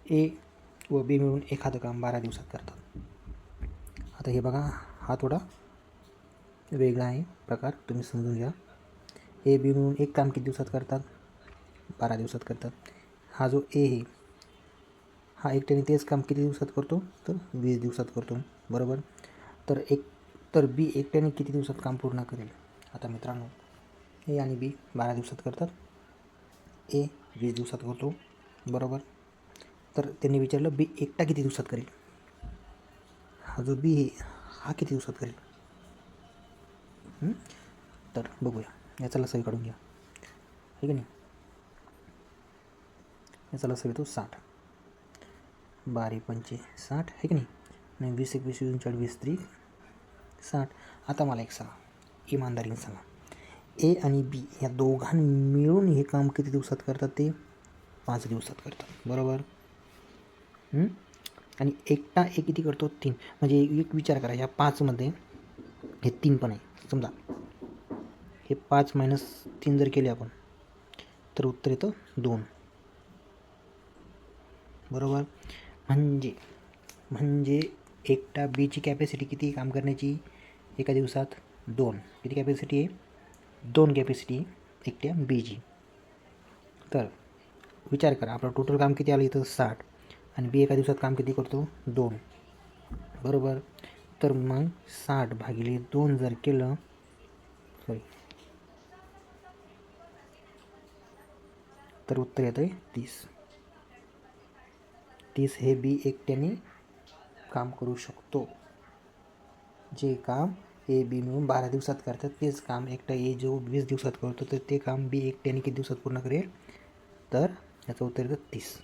ए व बी मिळून एखादं काम 12 दिवसात करतात. आता हे बघा, हा थोडा वेगळा आहे प्रकार, तुम्ही समजून घ्या. ए बी मिळून एक काम किती दिवसात करतात? 12 दिवसात करतात. हा जो ए आहे, हा एकट्याने तेच काम किती दिवसात करतो? तर 20 दिवसात करतो, बरोबर. तर बी एकट्याने किती दिवसात काम पूर्ण करेल? आता मित्रांनो, ए आणि बी 12 दिवसात करतात, ए 20 दिवसात करतो, बरोबर. तर त्यांनी विचारलं बी एकटा किती दिवसात करेल? हा जो बी आहे, हा किती दिवसात करेल? तर बघूया, याचा लसावी काढून घ्या, आहे की नाही. याचा लसावी येतो 60, 12 पंचे 60, आहे की नाही. आणि 20 21 39 त्रिक 60. आता मला एक सांगा, इमानदारीने सांगा, ए आणि बी या दोघां मिळून हे काम किती दिवसात करतात? ते 5 दिवसात करतात, बरोबर. आणि एकटा ए किती करतो? 3. म्हणजे एक विचार करा, या 5मध्ये हे 3 पण आहे. समजा हे 5 - 3 जर केले आपण, तर उत्तर येतं 2, बरोबर. म्हणजे एकटा बीची कॅपॅसिटी किती काम करण्याची एका दिवसात? 2. किती कॅपॅसिटी आहे? 2 कॅपॅसिटी एकट्या बीची. तर विचार करा, आपलं टोटल काम किती आलं इथं? 60. आणि बी एका दिवसात काम किती करतो? 2, बरोबर. तर मग 60/2 जर केलं, तर उत्तर येतं आहे 30. 30 हे बी एकट्याने काम करू शकतो. जे काम ए बी मिळून 12 दिवसात करतात, तेच काम एकटा ए जो 20 दिवसात करतो, तर ते काम बी एकट्याने किती दिवसात पूर्ण करेल? तर याचं उत्तर येतं 30.